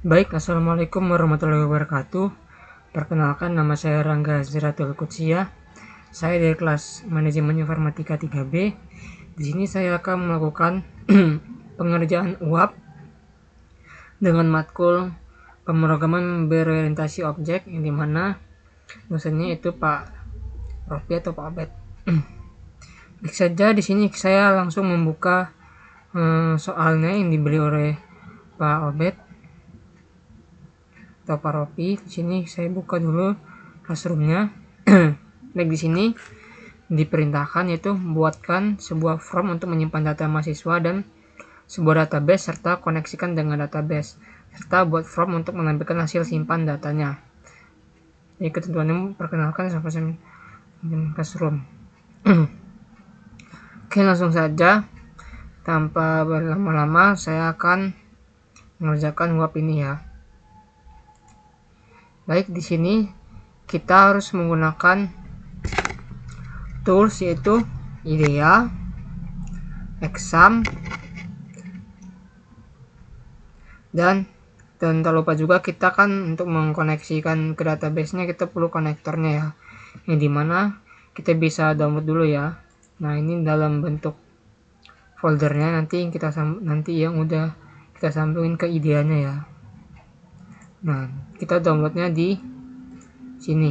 Baik, Assalamualaikum warahmatullahi wabarakatuh. Perkenalkan, nama saya Rangga Ziratul Qudsiah. Saya dari kelas Manajemen Informatika 3B. Di sini saya akan melakukan pengerjaan UAP dengan matkul pemrograman berorientasi objek, yang dimana dosennya itu Pak Rofi atau Pak Abed. Baik saja, di sini saya langsung membuka soalnya yang diberi oleh Pak Obed atau Pak Rofi. Di sini saya buka dulu classroomnya. Baik, di sini diperintahkan yaitu buatkan sebuah form untuk menyimpan data mahasiswa dan sebuah database serta koneksikan dengan database, serta buat form untuk menampilkan hasil simpan datanya. Jadi ketentuannya perkenalkan sampai classroom. Oke, langsung saja tanpa berlama-lama saya akan mengerjakan UAP ini ya. Baik, di sini kita harus menggunakan tools yaitu IDEA, Exam, dan tak lupa juga kita kan untuk mengkoneksikan ke database-nya kita perlu konektornya ya, yang dimana kita bisa download dulu ya. Nah, ini dalam bentuk foldernya nanti yang udah kita sambungin ke IDEA-nya ya. Nah, kita downloadnya di sini.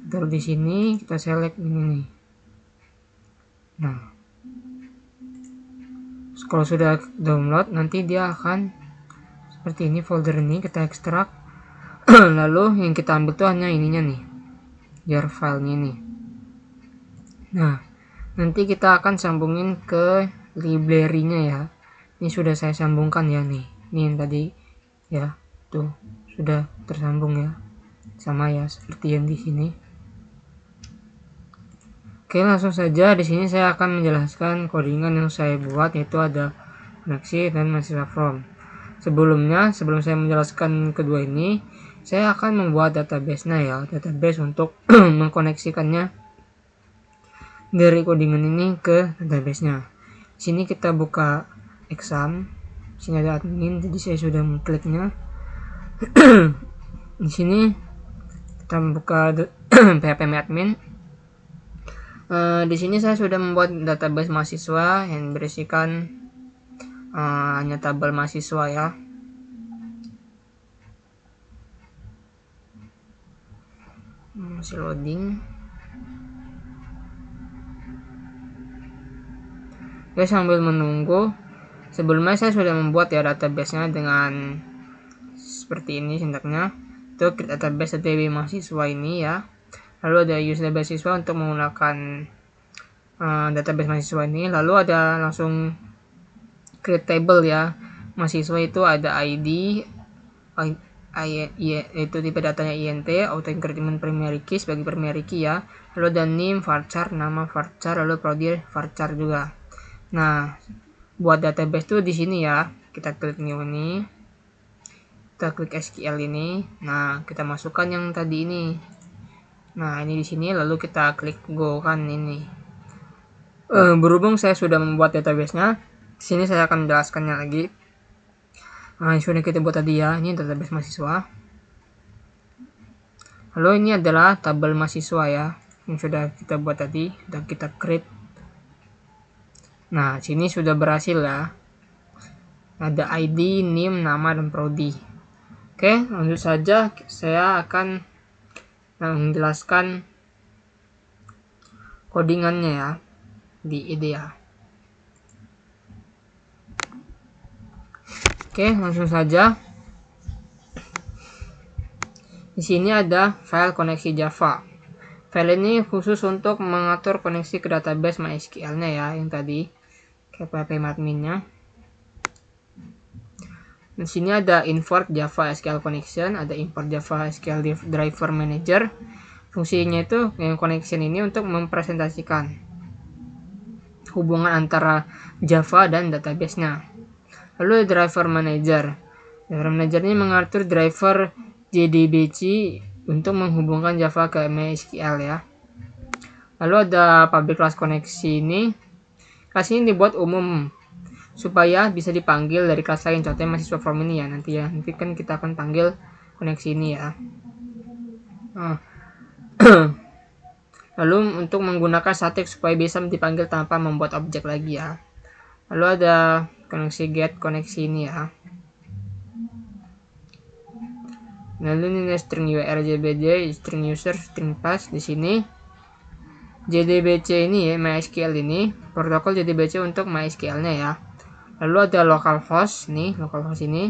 Taruh di sini, kita select ini nih. Nah, kalau sudah download nanti dia akan seperti ini, folder ini kita ekstrak. Lalu yang kita ambil tuh hanya ininya nih, jar filenya nih. Nah, nanti kita akan sambungin ke library-nya ya. Ini sudah saya sambungkan ya nih. Ini yang tadi ya, tuh sudah tersambung ya, sama ya seperti yang di sini. Oke, langsung saja di sini saya akan menjelaskan codingan yang saya buat, yaitu ada koneksi dan mahasiswa from. Sebelum saya menjelaskan kedua ini, saya akan membuat database-nya ya, database untuk mengkoneksikannya dari codingan ini ke database-nya. Di sini kita buka exam. Di sini ada admin, jadi saya sudah mengkliknya. Di sini kita buka php admin. Di sini saya sudah membuat database mahasiswa yang berisikan hanya tabel mahasiswa ya. Masih loading. Oke, sambil menunggu, sebelumnya saya sudah membuat ya database-nya dengan seperti ini sintaknya. Itu create database DB mahasiswa ini ya. Lalu ada use database mahasiswa untuk menggunakan database mahasiswa ini. Lalu ada langsung create table ya. Mahasiswa itu ada ID, itu tipe datanya INT, auto increment primary key sebagai primary key ya. Lalu ada name, varchar, nama varchar, lalu prodi varchar juga. Nah, buat database tuh di sini ya. Kita klik new ini. Kita klik SQL ini. Nah, kita masukkan yang tadi ini. Nah, ini di sini, lalu kita klik go kan ini. Berhubung saya sudah membuat database-nya, di sini saya akan menjelaskannya lagi. Nah, yang sudah kita buat tadi ya, ini database mahasiswa. Lalu ini adalah tabel mahasiswa ya, yang sudah kita buat tadi, sudah kita create. Nah, sini sudah berhasil ya. Ada ID, name, nama, dan prodi. Oke, lanjut saja. Saya akan menjelaskan codingannya ya di IDEA. Oke, langsung saja. Di sini ada file koneksi Java. File ini khusus untuk mengatur koneksi ke database MySQL-nya ya, yang tadi ke php admin-nya. Di sini ada import Java SQL connection, ada import Java SQL driver manager. Fungsinya itu yang connection ini untuk mempresentasikan hubungan antara Java dan database-nya. Lalu driver manager. Driver manager ini mengatur driver JDBC untuk menghubungkan Java ke MySQL ya. Lalu ada public class koneksi ini. Kelas ini dibuat umum supaya bisa dipanggil dari kelas lain, contohnya mahasiswa from ini ya, nanti kan kita akan panggil koneksi ini ya. Lalu untuk menggunakan static supaya bisa dipanggil tanpa membuat objek lagi ya. Lalu ada koneksi get koneksi ini ya. Lalu ini string URL JBJ, string user, string pass di sini. JDBC ini ya, MySQL ini, protokol JDBC untuk MySQL-nya ya. Lalu ada localhost nih, localhost ini.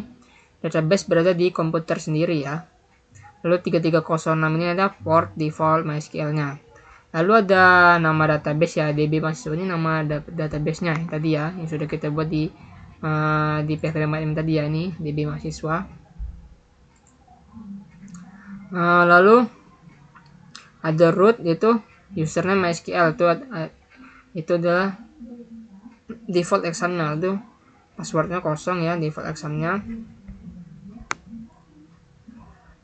Database berada di komputer sendiri ya. Lalu 3306 ini ada port default MySQL-nya. Lalu ada nama database ya, DB mahasiswa ini nama database-nya tadi ya, yang sudah kita buat di PHP tadi ya, ini DB mahasiswa. Lalu ada root, itu username MySQL, itu adalah default examnya, itu passwordnya kosong ya, default examnya.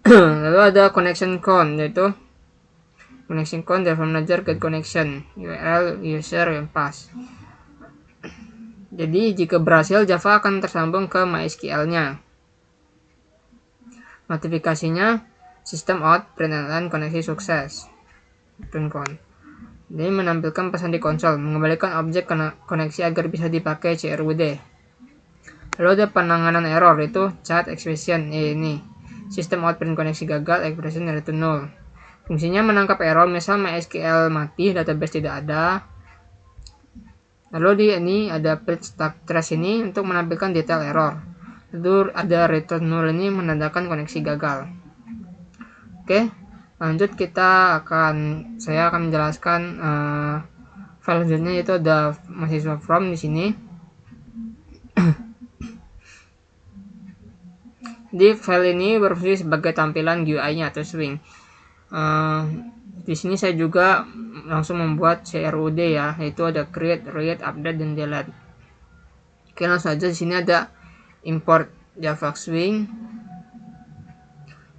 Lalu ada connection count, yaitu connection count dari manager get connection, URL user yang pass. Jadi jika berhasil, Java akan tersambung ke MySQL-nya. Notifikasinya system out println koneksi sukses. Jadi menampilkan pesan di konsol, mengembalikan objek koneksi agar bisa dipakai CRUD. Lalu ada penanganan error, itu chat expression ini. System out print koneksi gagal, expression return null. Fungsinya menangkap error, misal MySQL mati, database tidak ada. Lalu di ini ada print stack trace ini untuk menampilkan detail error. Lalu ada return null ini menandakan koneksi gagal. Oke, lanjut saya akan menjelaskan file selanjutnya, yaitu ada mahasiswa from di sini. Di file ini berfungsi sebagai tampilan GUI-nya atau swing. Di sini saya juga langsung membuat CRUD ya, yaitu ada create, read, update, dan delete. Oke, langsung aja. Di sini ada import Java Swing,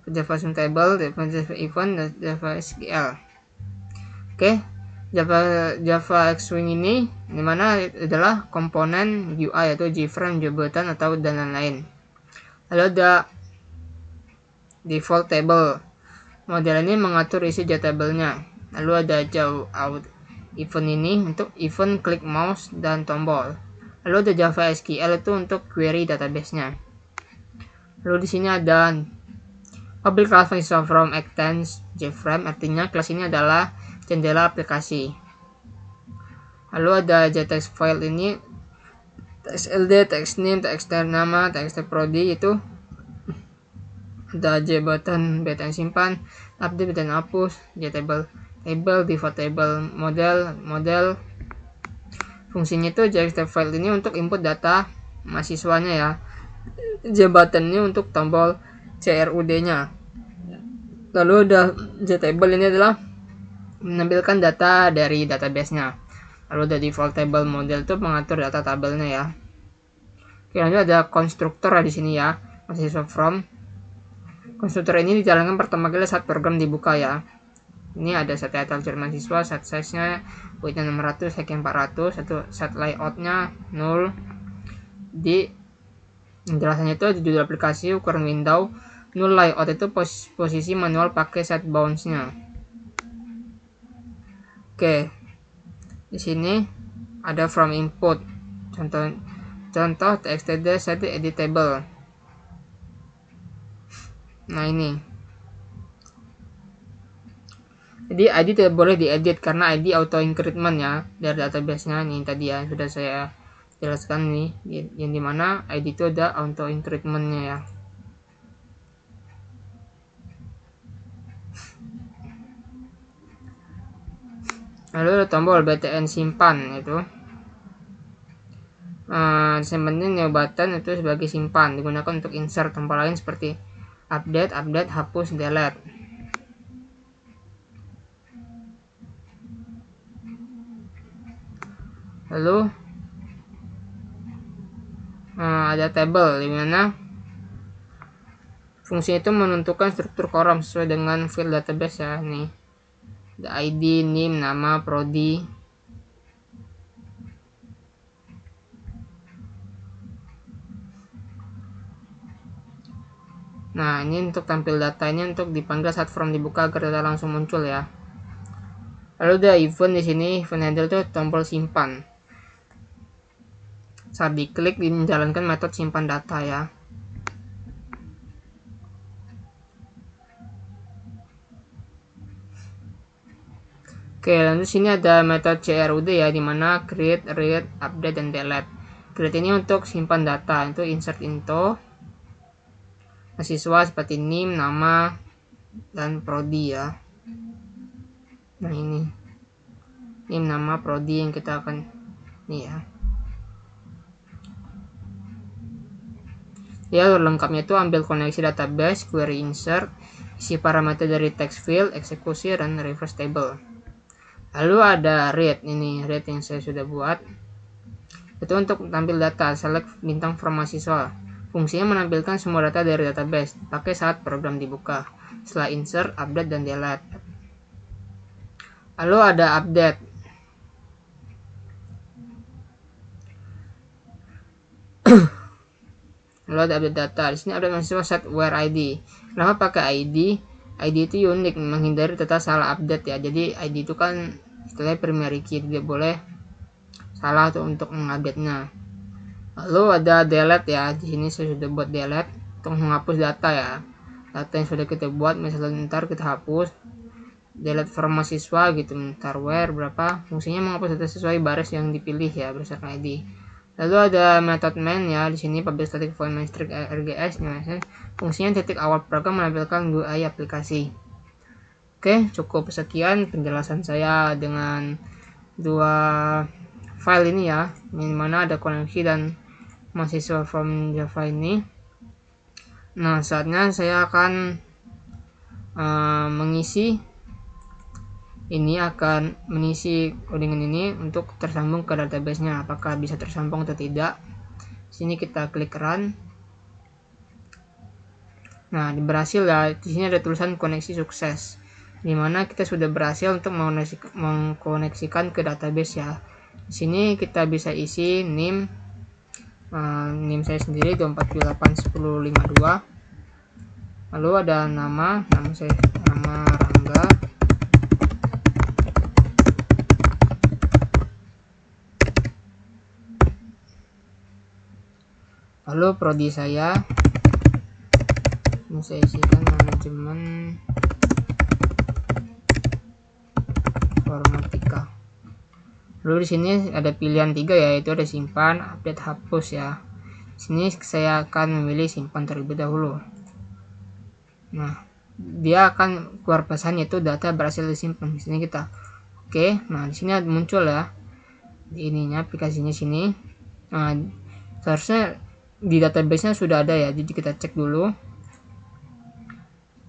Java Swing Table, Java Event, dan Java SQL. Oke, Java Swing ini dimana adalah komponen UI atau JFrame, jabatan atau dan lain-lain. Lalu ada default table, model ini mengatur isi tabelnya. Lalu ada out event ini untuk event klik mouse dan tombol. Lalu ada Java SQL itu untuk query database-nya. Lalu di sini ada public class mahasiswa from extends JFrame, artinya kelas ini adalah jendela aplikasi. Lalu ada JText file ini, TXLD, TXName, TXT nama, TXT prodi, itu ada jabatan, beta simpan, update dan hapus, JTable table, default table, model. Fungsinya itu JText file ini untuk input data mahasiswanya ya. Jabatannya untuk tombol CRUD-nya. Lalu ada JTable ini adalah menampilkan data dari database-nya. Lalu ada default table model itu mengatur data tabelnya ya. Oke, lanjut ada konstruktor di sini ya, mahasiswa from. Konstruktor ini dijalankan pertama kali saat program dibuka ya. Ini ada set title mahasiswa, set size-nya, width-nya 600, height-nya 400, set layout-nya 0. Di penjelasannya itu judul aplikasi, ukuran window, null layout itu posisi manual pakai set bounds-nya. Oke. Di sini ada from input. Contoh txtd set editable. Nah ini. Jadi ID tidak boleh diedit karena ID auto increment ya dari database-nya. Ini tadi ya sudah saya jelaskan nih, yang dimana ID itu ada auto increment-nya ya. Lalu ada tombol btn simpan, itu simpannya nyobatan itu sebagai simpan, digunakan untuk insert tombol lain seperti update, hapus, delete. Lalu ada table, dimana fungsi itu menentukan struktur kolom sesuai dengan field database ya. Nih ada ID, name, nama, prodi. Nah, ini untuk tampil data ini untuk dipanggil saat form dibuka agar data langsung muncul ya. Lalu ada event di sini, event handle itu tombol simpan. Saat diklik menjalankan metode simpan data ya. Oke, lalu sini ada metode CRUD ya, dimana create, read, update, dan delete. Create ini untuk simpan data, itu insert info mahasiswa seperti NIM, nama, dan prodi ya. Nah ini nama prodi yang kita akan ini ya. Ya, lengkapnya itu ambil koneksi database, query insert, isi parameter dari text field, eksekusi, dan reverse table. Lalu ada read, ini read yang saya sudah buat. Itu untuk tampil data, select bintang form mahasiswa. Fungsinya menampilkan semua data dari database, pakai saat program dibuka. Setelah insert, update, dan delete. Lalu ada update. Lalu ada update data. Di sini update mahasiswa set where ID. Kenapa pakai ID? ID itu unik, menghindari data salah update ya. Jadi ID itu kan istilahnya primary key, tidak boleh salah untuk mengupdate-nya. Lalu ada delete ya. Di sini saya sudah buat delete untuk menghapus data ya. Data yang sudah kita buat, misalnya ntar kita hapus. Delete form mahasiswa gitu, ntar where berapa. Fungsinya menghapus data sesuai baris yang dipilih ya berdasarkan ID. Lalu ada method main ya, di sini public static void main string RGS. Fungsinya titik awal program menampilkan GUI aplikasi. Oke, cukup sekian penjelasan saya dengan dua file ini ya, yang mana ada koneksi dan mahasiswa from Java ini. Nah, saatnya saya akan mengisi codingan ini untuk tersambung ke database-nya. Apakah bisa tersambung atau tidak? Sini kita klik run. Nah, berhasil ya. Di sini ada tulisan koneksi sukses, dimana kita sudah berhasil untuk mengkoneksikan ke database ya. Di sini kita bisa isi NIM saya sendiri 2481052. Lalu ada nama saya nama Rangga. Lalu prodi saya ini saya isikan manajemen informatika. Lalu di sini ada pilihan 3 yaitu ada simpan, update, hapus ya. Di sini saya akan memilih simpan terlebih dahulu. Nah, dia akan keluar pesan yaitu data berhasil disimpan. Di sini kita oke. Nah, di sini muncul ya di ininya aplikasinya sini. Nah, seharusnya di database-nya sudah ada ya. Jadi kita cek dulu.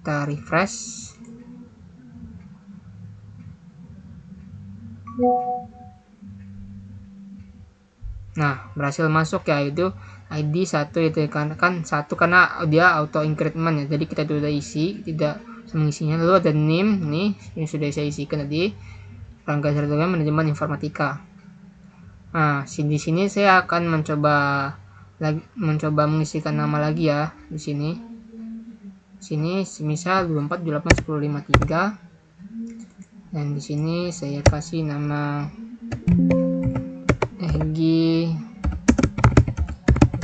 Kita refresh. Nah, berhasil masuk ya, itu ID 1 itu kan 1 karena dia auto increment ya. Jadi kita sudah isi, tidak mengisinya. Lalu ada name nih, ini sudah saya isikan tadi. Rangga Sartoga manajemen informatika. Nah, di sini saya akan mencoba mengisikan nama lagi ya di sini. Sini misal 24281053. Dan di sini saya kasih nama Egi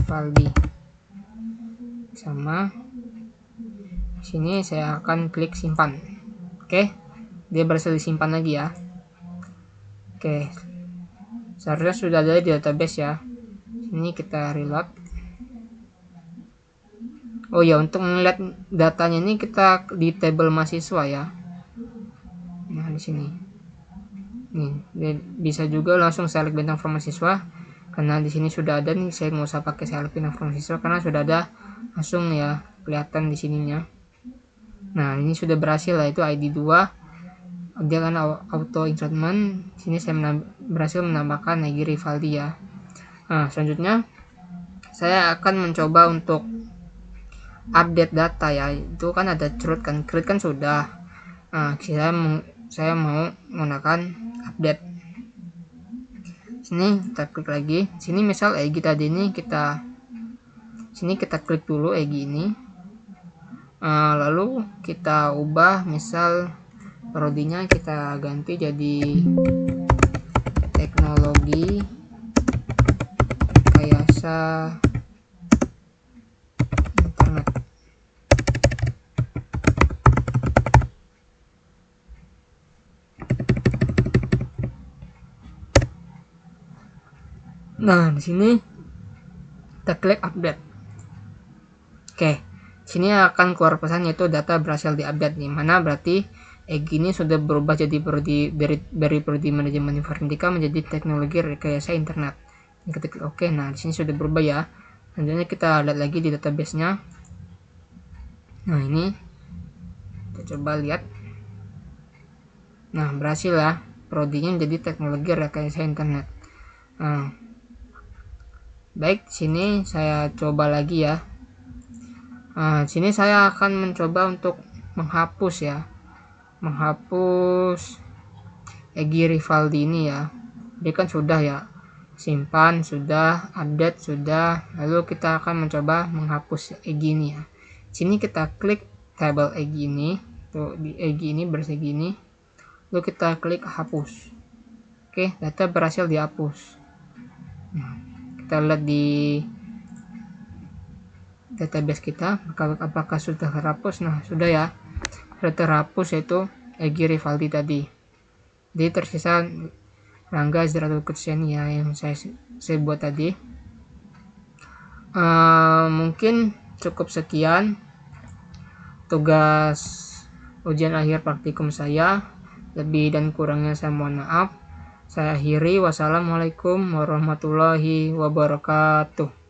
Valdi sama. Sini saya akan klik simpan. Oke, dia berhasil disimpan lagi ya. Oke, seharusnya sudah ada di database ya. Ini kita reload. Oh ya, untuk melihat datanya ini kita di table mahasiswa ya. Nah, di sini. Nih, bisa juga langsung select bintang form mahasiswa karena di sini sudah ada nih. Saya nggak usah pakai select bintang form mahasiswa karena sudah ada langsung ya kelihatan di sininya. Nah, ini sudah berhasil lah, itu ID 2. Dia kan auto increment. Sini saya berhasil menambahkan Egi Rivaldi ya. Nah, selanjutnya saya akan mencoba untuk update data ya. Itu kan ada create kan sudah. Nah, saya mau menggunakan update. Sini kita klik lagi. Sini misal Egi tadi ini kita klik dulu Egi ini. Lalu kita ubah, misal prodinya kita ganti jadi teknologi rekayasa internet. Nah, di sini kita klik update. Oke, sini akan keluar pesan yaitu data berhasil diupdate, nih mana berarti EG ini sudah berubah jadi dari prodi manajemen informatika menjadi teknologi rekayasa internet. Kita klik OK. Nah, di sini sudah berubah ya. Selanjutnya kita lihat lagi di database-nya. Nah, ini kita coba lihat. Nah, berhasil ya, prodinya menjadi teknologi rekayasa internet. Nah, baik, sini saya coba lagi ya. Sini saya akan mencoba untuk menghapus ya, menghapus Egy Rivaldi ini ya. Dia kan sudah ya, simpan sudah, update sudah, lalu kita akan mencoba menghapus Egy ini ya. Sini kita klik tabel Egy ini, tuh di Egy ini bersegi ini, lalu kita klik hapus. Oke, data berhasil dihapus. Nah, kita lihat di database kita apakah sudah terhapus. Nah, sudah ya, sudah terhapus yaitu Egy Rivaldi tadi. Jadi tersisa Rangga Ziratul Kutseni ya yang saya buat tadi. Mungkin cukup sekian tugas ujian akhir praktikum saya. Lebih dan kurangnya saya mohon maaf. Saya akhiri. Wassalamualaikum warahmatullahi wabarakatuh.